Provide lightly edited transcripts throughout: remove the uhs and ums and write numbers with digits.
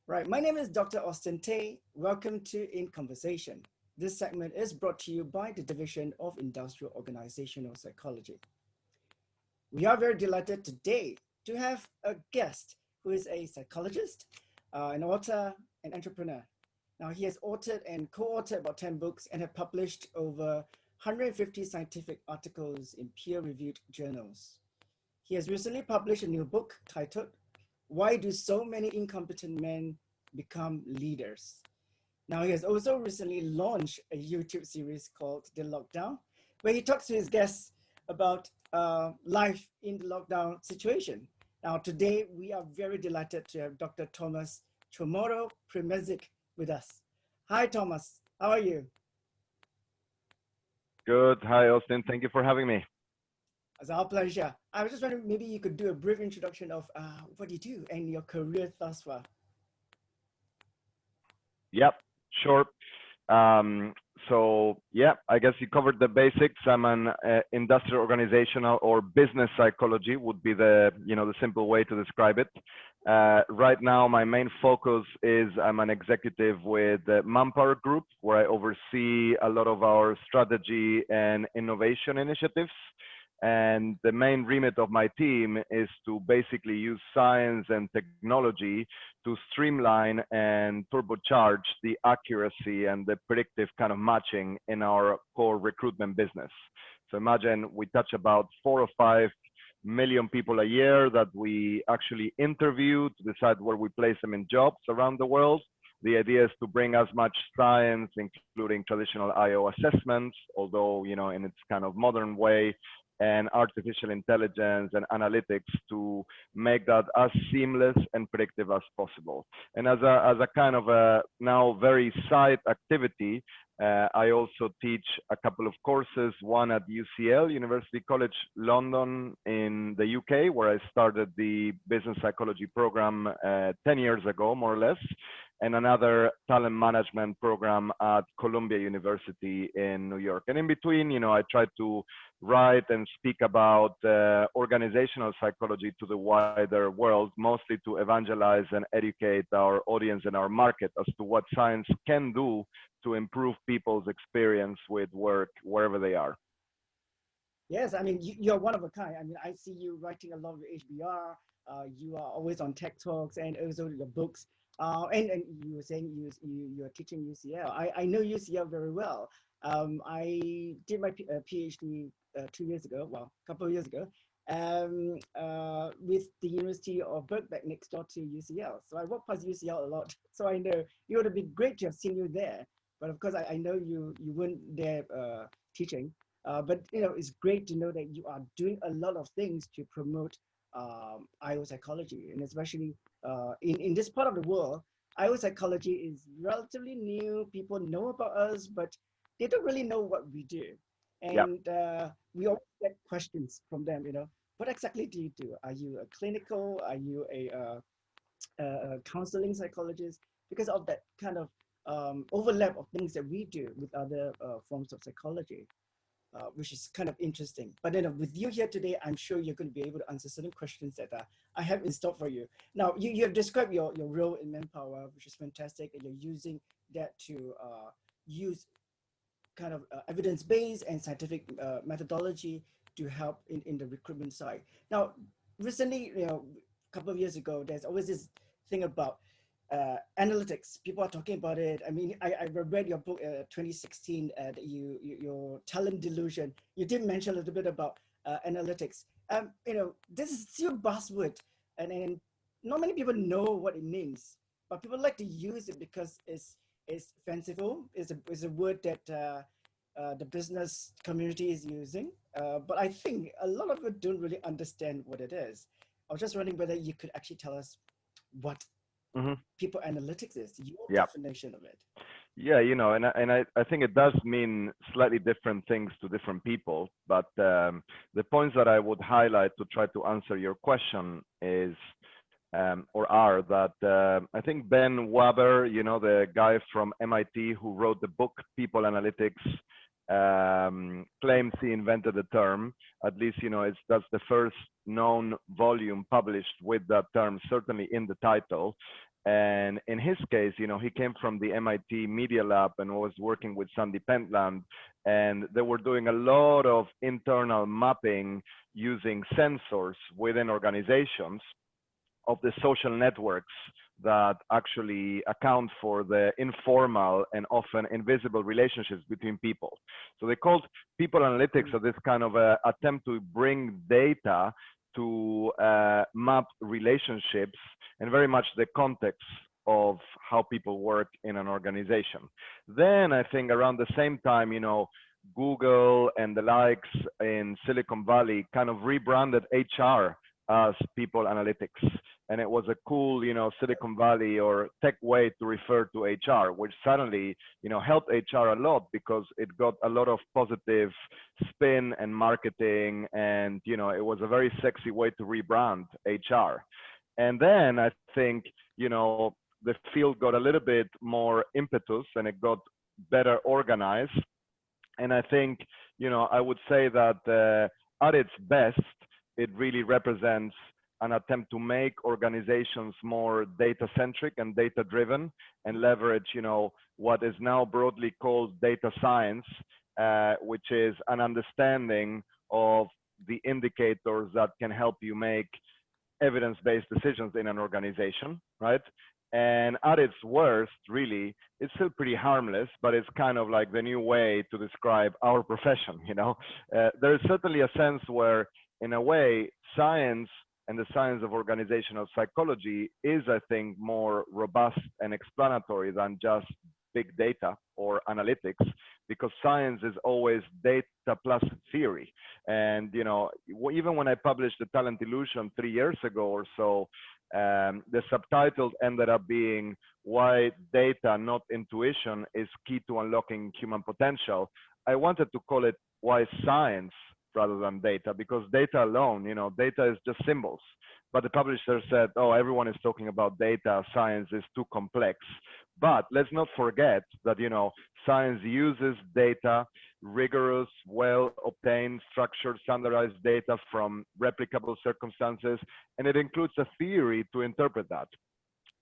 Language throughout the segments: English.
Right. My name is Dr. Austin Tay. Welcome to In Conversation. This segment is brought to you by the Division of Industrial Organizational Psychology. We are very delighted today to have a guest who is a psychologist, an author, an entrepreneur. Now, he has authored and co-authored about 10 books and have published over 150 scientific articles in peer-reviewed journals. He has recently published a new book titled Why Do So Many Incompetent Men Become Leaders? Now, he has also recently launched a YouTube series called The Lockdown, where he talks to his guests about life in the lockdown situation. Now, today we are very delighted to have Dr. Tomas Chamorro-Premuzic with us. Hi, Thomas. How are you? Good. Hi, Austin. Thank you for having me. It's our pleasure. I was just wondering, maybe you could do a brief introduction of what you do and your career thus far. Yep, sure. I guess you covered the basics. I'm an industrial organizational or business psychology would be the simple way to describe it. Right now, my main focus is I'm an executive with the Manpower Group, where I oversee a lot of our strategy and innovation initiatives. And the main remit of my team is to basically use science and technology to streamline and turbocharge the accuracy and the predictive kind of matching in our core recruitment business. So imagine we touch about 4 or 5 million people a year that we actually interview to decide where we place them in jobs around the world. The idea is to bring as much science, including traditional IO assessments, although, in its kind of modern way, and artificial intelligence and analytics to make that as seamless and predictive as possible. And as a kind of a now very side activity, I also teach a couple of courses, one at UCL, University College London in the UK, where I started the business psychology program 10 years ago, more or less, and another talent management program at Columbia University in New York. And in between, I try to write and speak about organizational psychology to the wider world, mostly to evangelize and educate our audience and our market as to what science can do to improve people's experience with work wherever they are. Yes, I mean, you're one of a kind. I mean, I see you writing a lot of HBR. You are always on Tech Talks and also your books. And you were saying you're teaching UCL. I know UCL very well. I did my PhD 2 years ago, well, a couple of years ago, with the University of Birkbeck next door to UCL. So I walk past UCL a lot. So I know it would have been great to have seen you there. But of course, I know you weren't there teaching. But it's great to know that you are doing a lot of things to promote IO psychology, and especially in this part of the world, IO psychology is relatively new. People know about us, but they don't really know what we do. Yeah. And we always get questions from them. What exactly do you do? Are you a clinical? Are you a counseling psychologist? Because of that kind of overlap of things that we do with other forms of psychology. Which is kind of interesting. But then with you here today, I'm sure you're going to be able to answer certain questions that I have in store for you. Now, you have described your role in Manpower, which is fantastic, and you're using that to use kind of evidence-based and scientific methodology to help in the recruitment side. Now, recently, a couple of years ago, there's always this thing about analytics. People are talking about it. I mean, I read your book 2016, your talent delusion. You did mention a little bit about analytics. This is still buzzword, and not many people know what it means, but people like to use it because it's fanciful. It's a word that the business community is using. But I think a lot of it don't really understand what it is. I was just wondering whether you could actually tell us what people analytics is, your definition of it. Yeah, and I think it does mean slightly different things to different people. But the points that I would highlight to try to answer your question is, or are that I think Ben Waber, the guy from MIT who wrote the book People Analytics, claims he invented the term. At least, that's the first known volume published with that term, certainly in the title. And in his case, he came from the MIT Media Lab and was working with Sandy Pentland, and they were doing a lot of internal mapping using sensors within organizations of the social networks that actually account for the informal and often invisible relationships between people. So they called people analytics this kind of attempt to bring data to map relationships and very much the context of how people work in an organization. Then I think around the same time, Google and the likes in Silicon Valley kind of rebranded HR as people analytics. And it was a cool, Silicon Valley or tech way to refer to HR, which suddenly, helped HR a lot because it got a lot of positive spin and marketing. And, it was a very sexy way to rebrand HR. And then I think, the field got a little bit more impetus and it got better organized. And I think, I would say that at its best, it really represents an attempt to make organizations more data-centric and data-driven and leverage, what is now broadly called data science, which is an understanding of the indicators that can help you make evidence-based decisions in an organization, right? And at its worst, really, it's still pretty harmless, but it's kind of like the new way to describe our profession, There is certainly a sense where, in a way, science and the science of organizational psychology is, I think, more robust and explanatory than just big data or analytics, because science is always data plus theory. And, even when I published The Talent Illusion 3 years ago or so, the subtitle ended up being Why Data, Not Intuition, is Key to Unlocking Human Potential. I wanted to call it Why Science rather than data, because data alone, data is just symbols. But the publisher said, oh, everyone is talking about data, science is too complex. But let's not forget that, science uses data, rigorous, well-obtained, structured, standardized data from replicable circumstances, and it includes a theory to interpret that.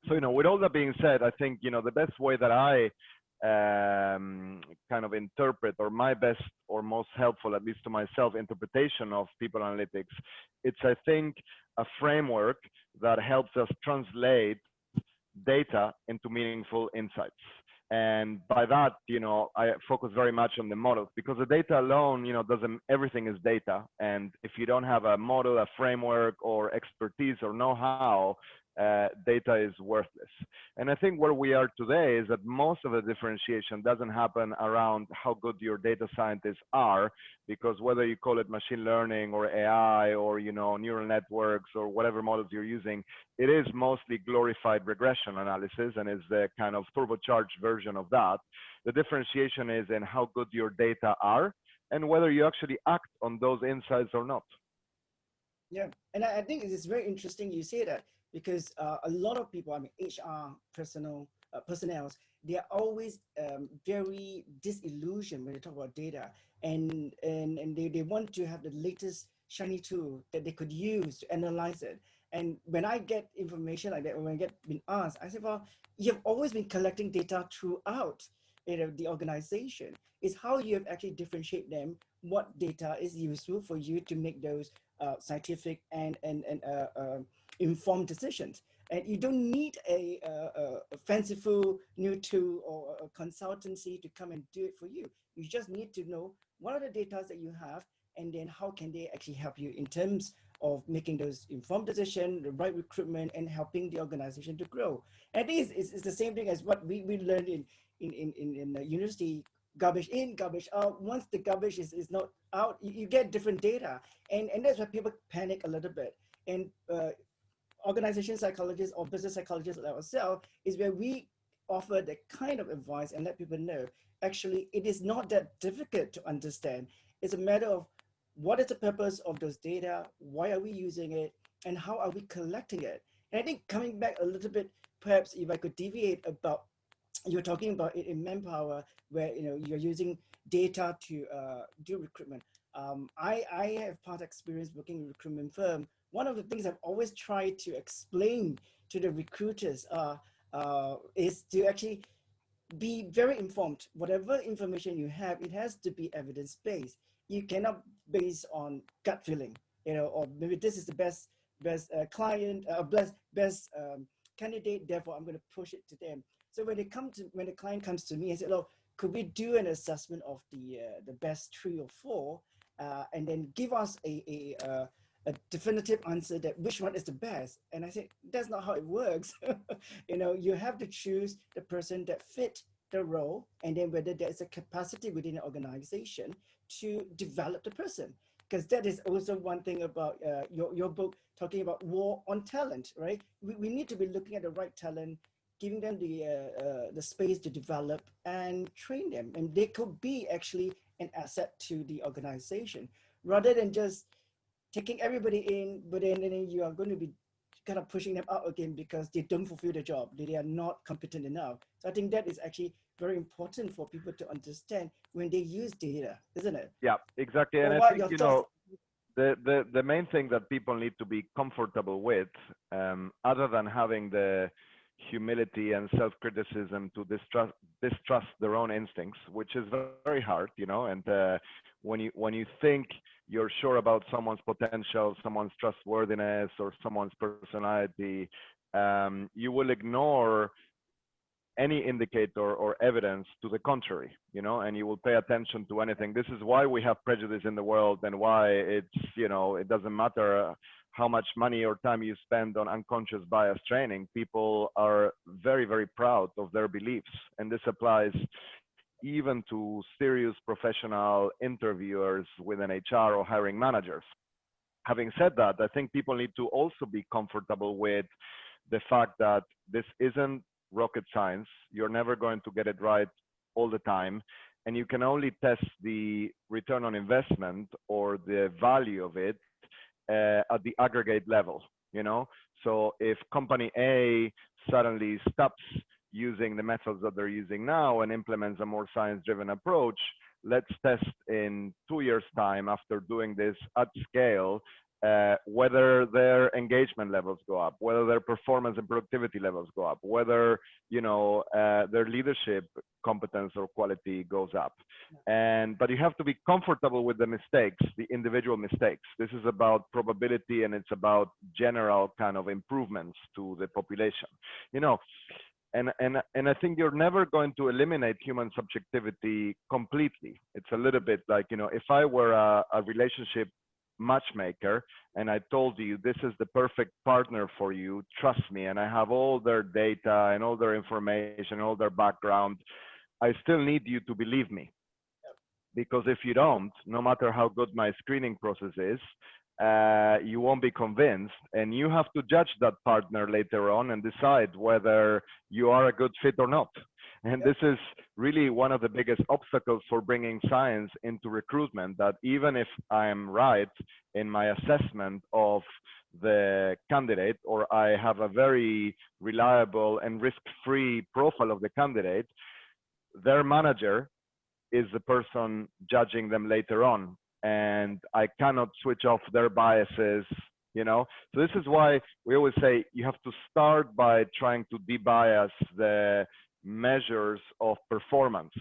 So, with all that being said, I think, the best way that I kind of interpret, or my best or most helpful, at least to myself, interpretation of people analytics, it's, I think, a framework that helps us translate data into meaningful insights. And by that, I focus very much on the models, because the data alone, doesn't, everything is data. And if you don't have a model, a framework, or expertise or know-how, data is worthless. And I think where we are today is that most of the differentiation doesn't happen around how good your data scientists are, because whether you call it machine learning or AI or, neural networks or whatever models you're using, it is mostly glorified regression analysis and is the kind of turbocharged version of that. The differentiation is in how good your data are and whether you actually act on those insights or not. Yeah, and I think it is very interesting you say that, because a lot of people, HR personnel, they are always very disillusioned when they talk about data, and they want to have the latest shiny tool that they could use to analyze it. And when I get information like that, when I get been asked, I say, well, you've always been collecting data throughout the organization. It's how you have actually differentiate them, what data is useful for you to make those scientific and informed decisions. And you don't need a fanciful new tool or a consultancy to come and do it for you. You just need to know what are the data that you have, and then how can they actually help you in terms of making those informed decisions, the right recruitment, and helping the organization to grow. And I think it's the same thing as what we learned in the university. Garbage in, garbage out. Once the garbage is not out, you get different data. And that's why people panic a little bit. And organization psychologists or business psychologists like ourselves is where we offer the kind of advice and let people know, actually, it is not that difficult to understand. It's a matter of what is the purpose of those data, why are we using it, and how are we collecting it. And I think coming back a little bit, perhaps if I could deviate about you're talking about it in manpower, where you're using data to do recruitment. I have part experience working in recruitment firm. One of the things I've always tried to explain to the recruiters is to actually be very informed. Whatever information you have, it has to be evidence based. You cannot base on gut feeling, or maybe this is the best client, best candidate. Therefore, I'm going to push it to them. So when the client comes to me and say, "Oh, could we do an assessment of the best three or four, and then give us a definitive answer that which one is the best?" And I said, that's not how it works. You have to choose the person that fit the role, and then whether there's a capacity within the organization to develop the person. Because that is also one thing about your book talking about war on talent, right? We need to be looking at the right talent, giving them the space to develop and train them, and they could be actually an asset to the organization rather than just taking everybody in, but then you are going to be kind of pushing them out again because they don't fulfill the job. They are not competent enough. So I think that is actually very important for people to understand when they use data, isn't it? Yeah, exactly. And Or I what think, your thoughts? the main thing that people need to be comfortable with, other than having the humility and self-criticism to distrust their own instincts, which is very hard, and when you think you're sure about someone's potential, someone's trustworthiness, or someone's personality, you will ignore any indicator or evidence to the contrary, and you will pay attention to anything. This is why we have prejudice in the world, and why it doesn't matter how much money or time you spend on unconscious bias training. People are very, very proud of their beliefs. And this applies even to serious professional interviewers within HR or hiring managers. Having said that, I think people need to also be comfortable with the fact that this isn't rocket science. You're never going to get it right all the time. And you can only test the return on investment or the value of it at the aggregate level, So if company A suddenly stops using the methods that they're using now and implements a more science-driven approach, let's test in 2 years' time, after doing this at scale, whether their engagement levels go up, whether their performance and productivity levels go up, whether their leadership competence or quality goes up. But you have to be comfortable with the mistakes, the individual mistakes. This is about probability, and it's about general kind of improvements to the population. And I think you're never going to eliminate human subjectivity completely. It's a little bit like, if I were a relationship matchmaker and I told you this is the perfect partner for you, trust me, and I have all their data and all their information, all their background, I still need you to believe me. Because if you don't, no matter how good my screening process is, you won't be convinced, and you have to judge that partner later on and decide whether you are a good fit or not. And this is really one of the biggest obstacles for bringing science into recruitment, that even if I am right in my assessment of the candidate, or I have a very reliable and risk-free profile of the candidate, their manager is the person judging them later on. And I cannot switch off their biases, So this is why we always say you have to start by trying to debias the measures of performance.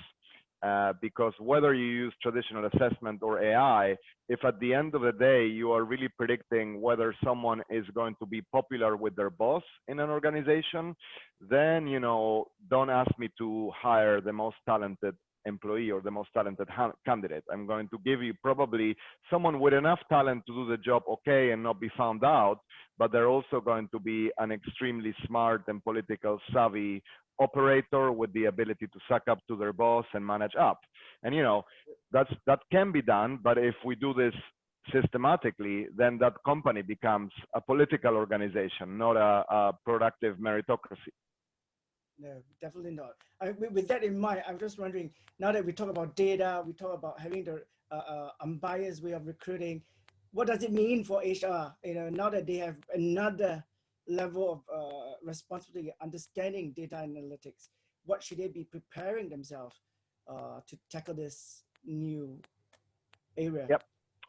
Because whether you use traditional assessment or AI, if at the end of the day you are really predicting whether someone is going to be popular with their boss in an organization, then don't ask me to hire the most talented employee or the most talented candidate. I'm going to give you probably someone with enough talent to do the job okay and not be found out, but they're also going to be an extremely smart and political savvy operator with the ability to suck up to their boss and manage up. And that can be done, but if we do this systematically, then that company becomes a political organization, not a productive meritocracy. No, definitely not. With that in mind, I'm just wondering, now that we talk about data, we talk about having the unbiased way of recruiting, what does it mean for HR? Now that they have another level of responsibility, understanding data analytics, what should they be preparing themselves to tackle this new area? Yep.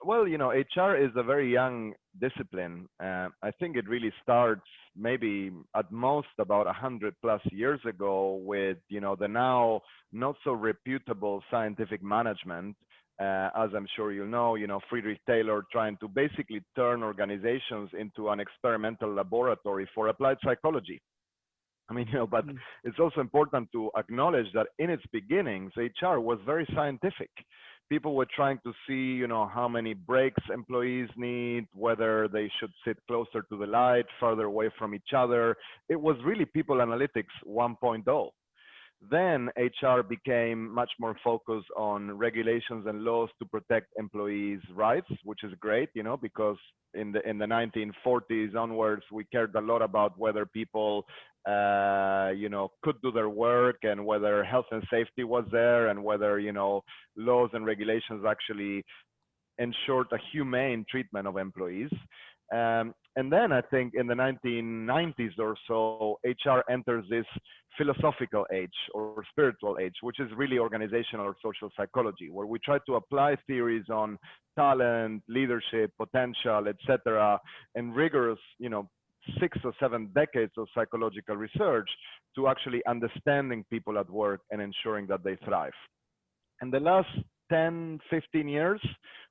Well, HR is a very young discipline. I think it really starts maybe at most about 100+ years ago with, the now not so reputable scientific management. As I'm sure Friedrich Taylor trying to basically turn organizations into an experimental laboratory for applied psychology. I mean, but Mm. it's also important to acknowledge that in its beginnings, HR was very scientific. People were trying to see, how many breaks employees need, whether they should sit closer to the light, further away from each other. It was really people analytics 1.0. Then HR became much more focused on regulations and laws to protect employees' rights, which is great, because in the 1940s onwards, we cared a lot about whether people, could do their work and whether health and safety was there and whether, laws and regulations actually ensured a humane treatment of employees. And then I think in the 1990s or so, HR enters this philosophical age or spiritual age, which is really organizational or social psychology, where we try to apply theories on talent, leadership, potential, etc., and rigorous, 6 or 7 decades of psychological research to actually understanding people at work and ensuring that they thrive. In the last 10, 15 years,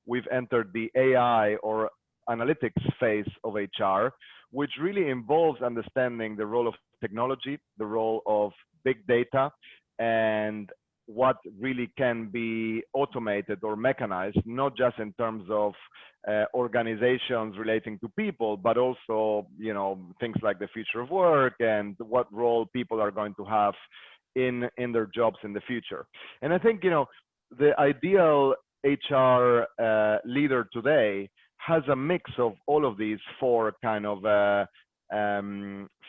we've entered the AI or analytics phase of HR, which really involves understanding the role of technology, the role of big data, and what really can be automated or mechanized, not just in terms of organizations relating to people, but also, things like the future of work and what role people are going to have in their jobs in the future. And I think, the ideal HR leader today has a mix of all of these four kind of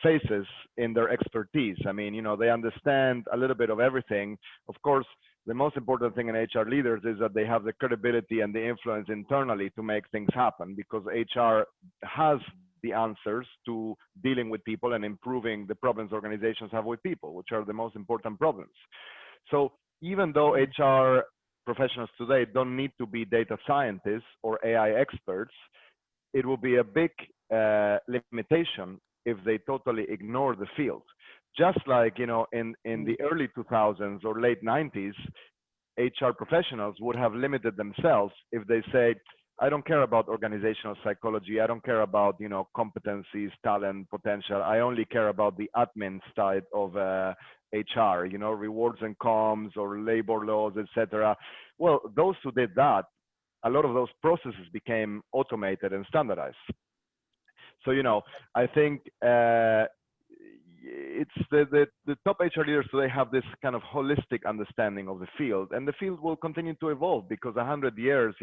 phases in their expertise. I mean, they understand a little bit of everything. Of course, the most important thing in HR leaders is that they have the credibility and the influence internally to make things happen, because HR has the answers to dealing with people and improving the problems organizations have with people, which are the most important problems. So even though HR professionals today don't need to be data scientists or AI experts, it will be a big limitation if they totally ignore the field. Just like, in the early 2000s or late 90s, HR professionals would have limited themselves if they say, I don't care about organizational psychology. I don't care about, competencies, talent, potential. I only care about the admin side of HR, rewards and comms or labor laws, etc. Well, those who did that, a lot of those processes became automated and standardized. So, I think it's the top HR leaders today have this kind of holistic understanding of the field, and the field will continue to evolve because 100 years,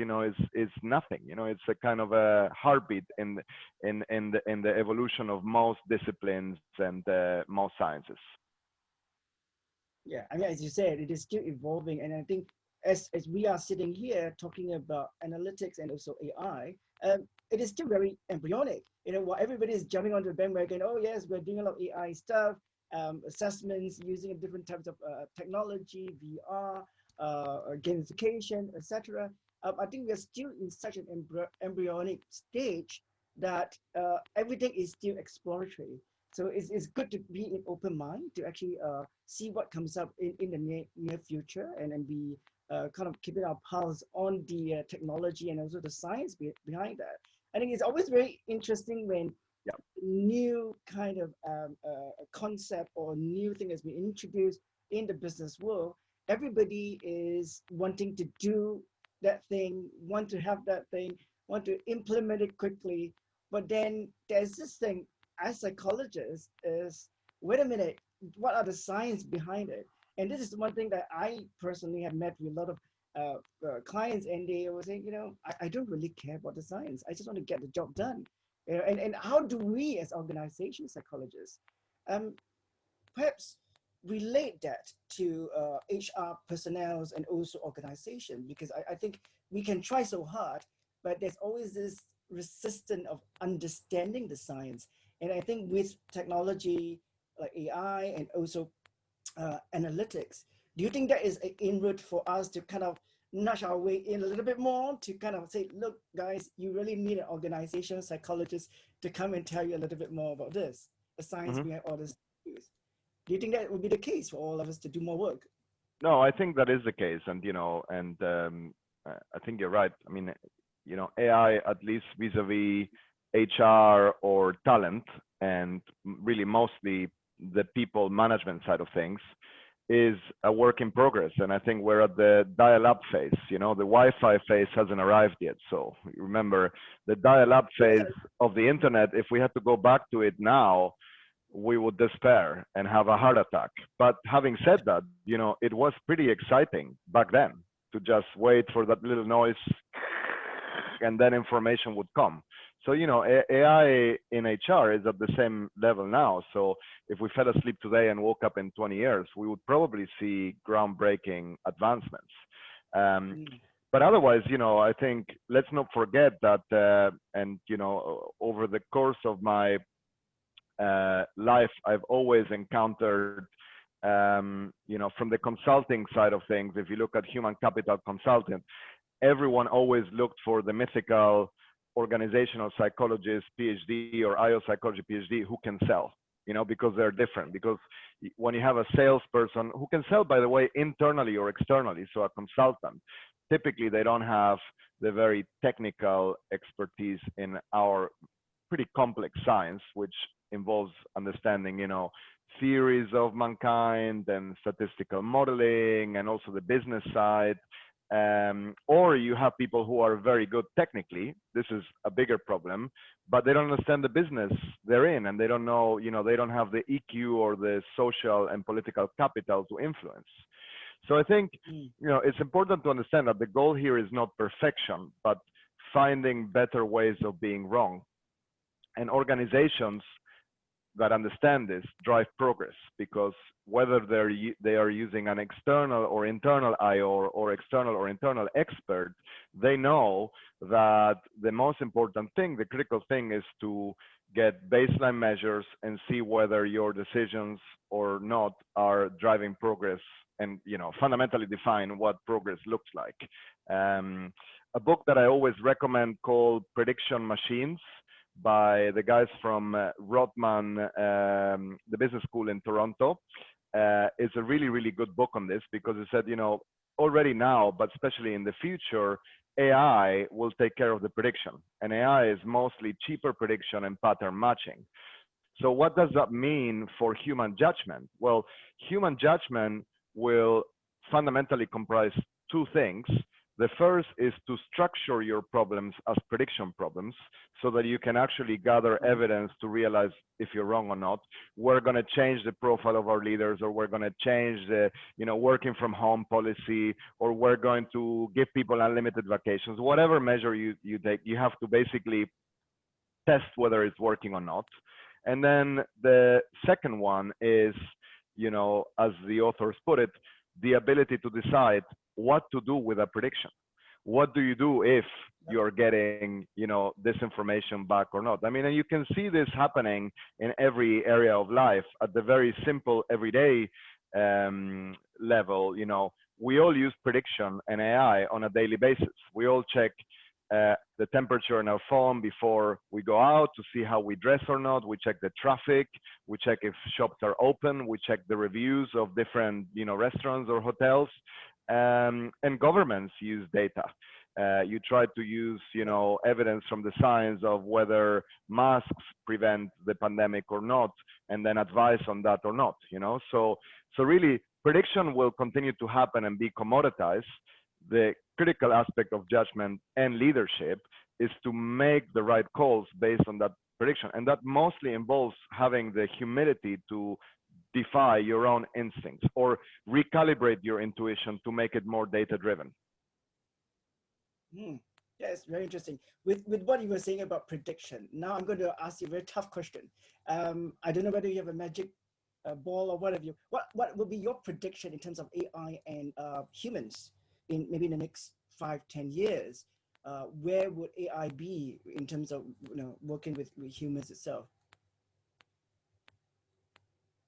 is nothing. It's a kind of a heartbeat in the evolution of most disciplines and most sciences. Yeah, I mean, as you said, it is still evolving, and I think as we are sitting here talking about analytics and also AI, it is still very embryonic. While everybody is jumping onto the bandwagon, oh yes, we're doing a lot of AI stuff, assessments using different types of technology, VR, gamification, etc. I think we're still in such an embryonic stage that everything is still exploratory. So it's good to be in open mind to actually see what comes up in the near future, and then be kind of keeping our pulse on the technology and also the science behind that. I think it's always very interesting when Yeah. new kind of concept or new thing has been introduced in the business world. Everybody is wanting to do that thing, want to have that thing, want to implement it quickly. But then there's this thing as psychologists is, wait a minute, what are the science behind it? And this is one thing that I personally have met with a lot of clients, and they were saying, I don't really care about the science. I just want to get the job done. And how do we as organization psychologists perhaps relate that to HR personnel and also organization? Because I think we can try so hard, but there's always this resistance of understanding the science. And I think with technology like AI and also analytics. Do you think that is an inroad for us to kind of nudge our way in a little bit more to kind of say, look, guys, you really need an organizational psychologist to come and tell you a little bit more about this, the science Mhm. behind all this. Do you think that would be the case for all of us to do more work? No, I think that is the case, and I think you're right. I mean, AI, at least vis-a-vis HR or talent, and really mostly the people management side of things, is a work in progress. And I think we're at the dial-up phase. The Wi-Fi phase hasn't arrived yet. So remember, the dial-up phase of the internet, if we had to go back to it now, we would despair and have a heart attack. But having said that, it was pretty exciting back then to just wait for that little noise and then information would come. So, AI in HR is at the same level now. So if we fell asleep today and woke up in 20 years, we would probably see groundbreaking advancements. Um, but otherwise, I think let's not forget that, over the course of my life, I've always encountered, from the consulting side of things, if you look at human capital consultant, everyone always looked for the mythical organizational psychologist, PhD, or IO psychology PhD who can sell, because they're different. Because when you have a salesperson who can sell, by the way, internally or externally, so a consultant, typically they don't have the very technical expertise in our pretty complex science, which involves understanding, theories of mankind and statistical modeling and also the business side. Or you have people who are very good technically. This is a bigger problem, but they don't understand the business they're in, and they don't know, they don't have the EQ or the social and political capital to influence. So I think, it's important to understand that the goal here is not perfection, but finding better ways of being wrong. And organizations that understand this drive progress, because whether they are using an external or internal IO or external or internal expert, they know that the most important thing, the critical thing, is to get baseline measures and see whether your decisions or not are driving progress, and fundamentally define what progress looks like. A book that I always recommend called Prediction Machines by the guys from Rotman, the business school in Toronto, is a really, really good book on this, because it said, already now, but especially in the future, AI will take care of the prediction. And AI is mostly cheaper prediction and pattern matching. So what does that mean for human judgment? Well, human judgment will fundamentally comprise two things. The first is to structure your problems as prediction problems so that you can actually gather evidence to realize if you're wrong or not. We're going to change the profile of our leaders, or we're going to change the, working from home policy, or we're going to give people unlimited vacations. Whatever measure you take, you have to basically test whether it's working or not. And then the second one is, as the authors put it, the ability to decide what to do with a prediction. What do you do if you're getting, this information back or not? I mean, and you can see this happening in every area of life at the very simple everyday level. We all use prediction and AI on a daily basis. We all check the temperature in our phone before we go out to see how we dress or not. We check the traffic. We check if shops are open. We check the reviews of different, restaurants or hotels. And governments use data. You try to use, evidence from the science of whether masks prevent the pandemic or not, and then advise on that or not. So really, prediction will continue to happen and be commoditized. The critical aspect of judgment and leadership is to make the right calls based on that prediction, and that mostly involves having the humility to defy your own instincts or recalibrate your intuition to make it more data driven. Yes, very interesting. With what you were saying about prediction, now I'm going to ask you a very tough question. I don't know whether you have a magic ball or what have you. What will be your prediction in terms of AI and humans in maybe in the next 5-10 years? Where would AI be in terms of working with humans itself?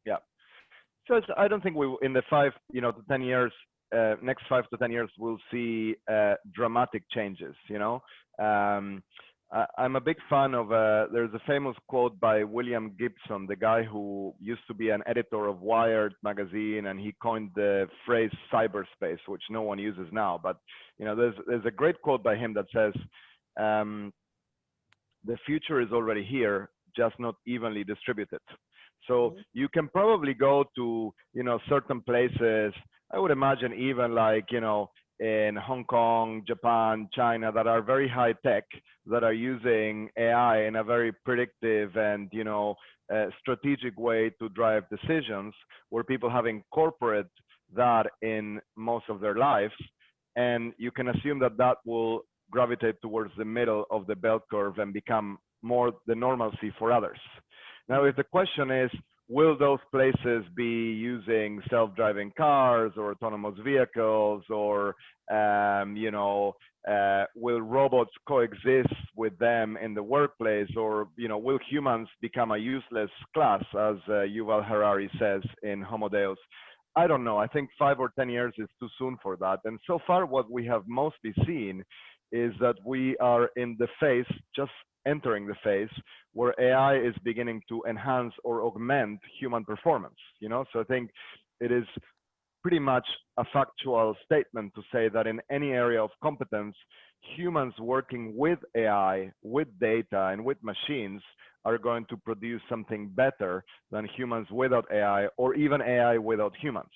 Yeah. So I don't think we, in the 5 to 10 years, next 5 to 10 years, we'll see dramatic changes. I'm a big fan of, there's a famous quote by William Gibson, the guy who used to be an editor of Wired magazine, and he coined the phrase cyberspace, which no one uses now. But, there's a great quote by him that says, um, the future is already here, just not evenly distributed. So you can probably go to, certain places, I would imagine even like, in Hong Kong, Japan, China, that are very high tech, that are using AI in a very predictive and, strategic way to drive decisions, where people have incorporated that in most of their lives. And you can assume that that will gravitate towards the middle of the bell curve and become more the normalcy for others. Now, if the question is, will those places be using self-driving cars or autonomous vehicles, or will robots coexist with them in the workplace, or will humans become a useless class, as Yuval Harari says in Homo Deus? I don't know. I think 5 or 10 years is too soon for that. And so far, what we have mostly seen is that we are in the phase, just entering the phase, where AI is beginning to enhance or augment human performance. So I think it is pretty much a factual statement to say that in any area of competence, humans working with AI, with data, and with machines are going to produce something better than humans without AI, or even AI without humans.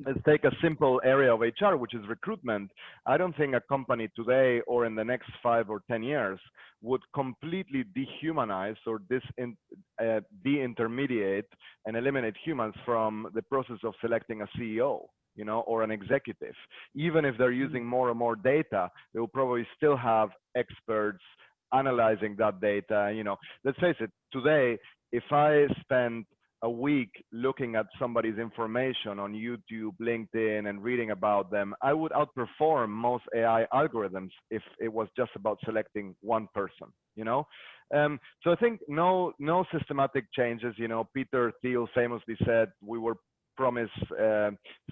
Let's take a simple area of HR, which is recruitment. I don't think a company today or in the next 5 or 10 years would completely dehumanize or de-intermediate and eliminate humans from the process of selecting a CEO, or an executive. Even if they're using more and more data, they will probably still have experts analyzing that data. Let's face it, today, if I spend a week looking at somebody's information on YouTube, LinkedIn, and reading about them, I would outperform most AI algorithms if it was just about selecting one person. So I think no systematic changes. Peter Thiel famously said we were promised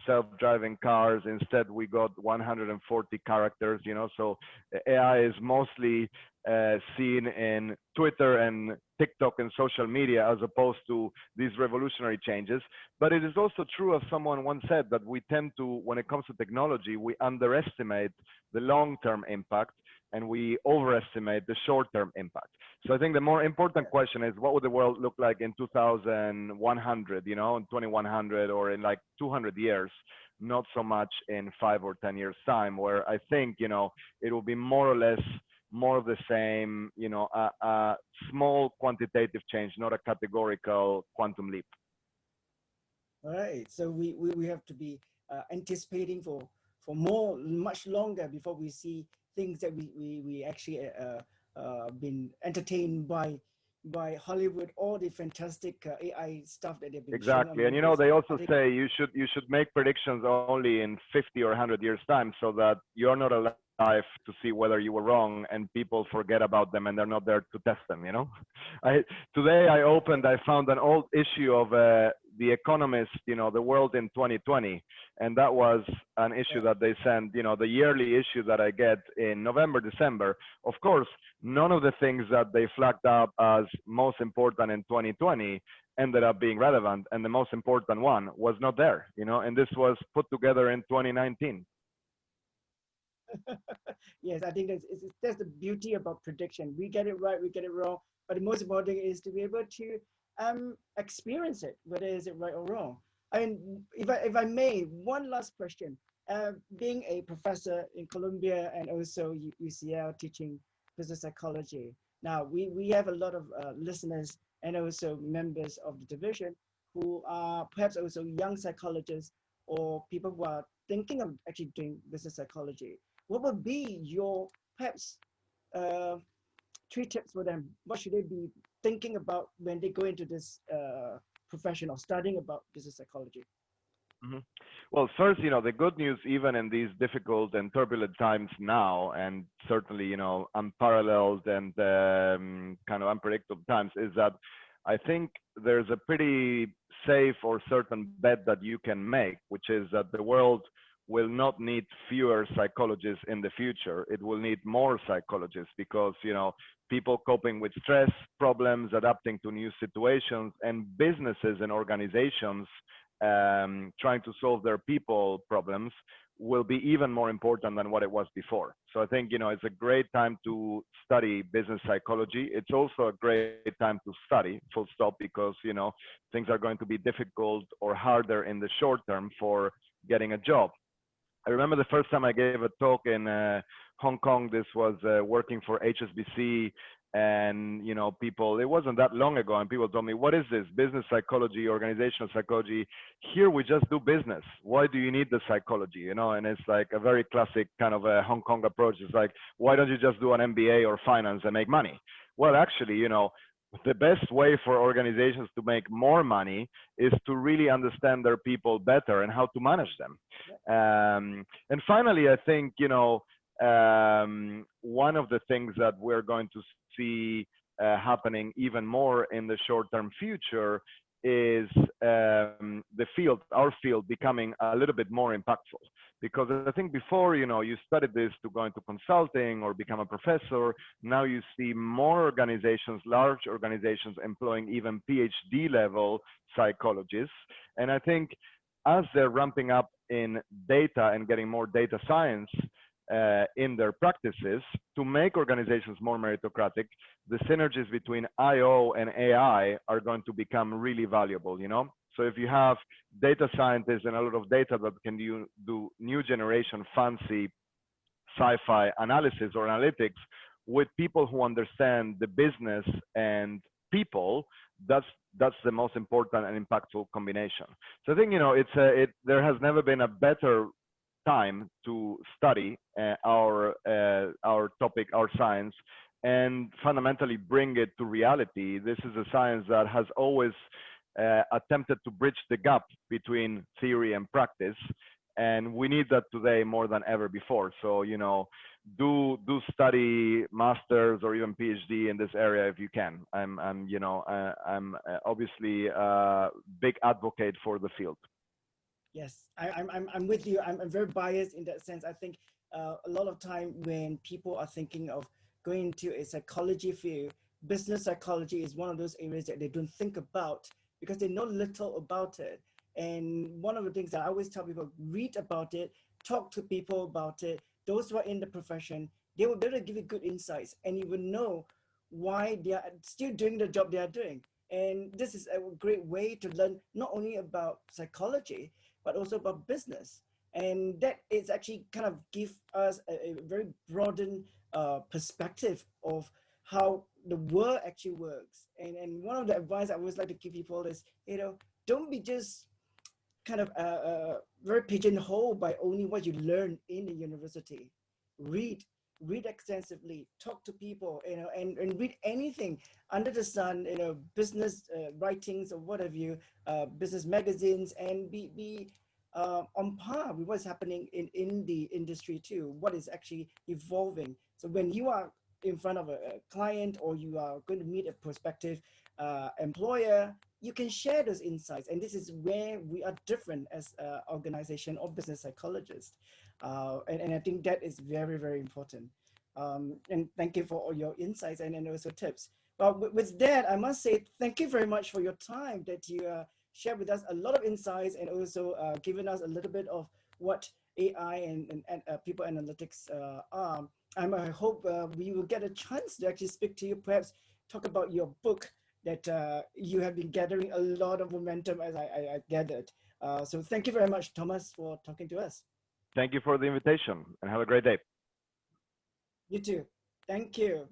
self-driving cars. Instead, we got 140 characters. So AI is mostly seen in Twitter and TikTok and social media, as opposed to these revolutionary changes. But it is also true, as someone once said, that we tend to, when it comes to technology, we underestimate the long-term impact and we overestimate the short-term impact. So I think the more important question is, what would the world look like in 2100, in 2100, or in like 200 years? Not so much in 5 or 10 years time, where I think, it will be more or less more of the same, a small quantitative change, not a categorical quantum leap. All right. So we have to be anticipating for much longer before we see things that we actually been entertained by Hollywood, all the fantastic AI stuff that they've been exactly. showing. And they also say you should make predictions only in 50 or 100 years time, so that you're not alive to see whether you were wrong, and people forget about them and they're not there to test them. Today I found an old issue of The Economist, the world in 2020, and that was an issue that they sent, the yearly issue that I get in November, December. Of course, none of the things that they flagged up as most important in 2020 ended up being relevant, and the most important one was not there, and this was put together in 2019. Yes, I think that's the beauty about prediction. We get it right, we get it wrong, but the most important thing is to be able to experience it, whether is it right or wrong. I mean, if I may, one last question. Being a professor in Columbia and also UCL teaching business psychology, now we have a lot of listeners and also members of the division who are perhaps also young psychologists or people who are thinking of actually doing business psychology. What would be your perhaps 3 tips for them? What should they be thinking about when they go into this profession of studying about business psychology? Mm-hmm. Well, first, the good news, even in these difficult and turbulent times now, and certainly, unparalleled and kind of unpredictable times, is that I think there's a pretty safe or certain bet that you can make, which is that the world will not need fewer psychologists in the future. It will need more psychologists because, people coping with stress, problems, adapting to new situations, and businesses and organizations trying to solve their people problems will be even more important than what it was before. So I think, it's a great time to study business psychology. It's also a great time to study, full stop, because, things are going to be difficult or harder in the short term for getting a job. I remember the first time I gave a talk in Hong Kong. This was working for HSBC, and people. It wasn't that long ago, and people told me, "What is this? Business psychology, organizational psychology? Here we just do business. Why do you need the psychology?" And it's like a very classic kind of a Hong Kong approach. It's like, why don't you just do an MBA or finance and make money? Well, actually, the best way for organizations to make more money is to really understand their people better and how to manage them. And finally, I think, one of the things that we're going to see happening even more in the short-term future is our field becoming a little bit more impactful. Because I think before, you studied this to go into consulting or become a professor. Now you see more organizations, large organizations, employing even PhD level psychologists. And I think as they're ramping up in data and getting more data science in their practices to make organizations more meritocratic, the synergies between IO and AI are going to become really valuable, So if you have data scientists and a lot of data that can do new generation fancy sci-fi analysis or analytics with people who understand the business and people, that's the most important and impactful combination. So I think, there has never been a better time to study our topic, our science, and fundamentally bring it to reality. This is a science that has always attempted to bridge the gap between theory and practice, and we need that today more than ever before. So, do study masters or even PhD in this area if you can. I'm obviously a big advocate for the field. Yes, I'm with you. I'm very biased in that sense. I think a lot of time when people are thinking of going into a psychology field, business psychology is one of those areas that they don't think about because they know little about it. And one of the things that I always tell people, read about it, talk to people about it. Those who are in the profession, they will be able to give you good insights, and you will know why they are still doing the job they are doing. And this is a great way to learn not only about psychology, but also about business. And that is actually kind of give us a very broadened perspective of how the world actually works. And one of the advice I always like to give people is, don't be just kind of very pigeonholed by only what you learn in the university. Read extensively, talk to people, and read anything under the sun, business writings or whatever business magazines, and be on par with what's happening in the industry too, what is actually evolving. So when you are in front of a client or you are going to meet a prospective employer, you can share those insights. And this is where we are different as an organization or business psychologists. And I think that is very, very important. And thank you for all your insights and also tips. Well, with that, I must say thank you very much for your time that you shared with us a lot of insights and also given us a little bit of what AI and people analytics are. I hope we will get a chance to actually speak to you, perhaps talk about your book that you have been gathering a lot of momentum as I gathered. So thank you very much, Thomas, for talking to us. Thank you for the invitation and have a great day. You too. Thank you.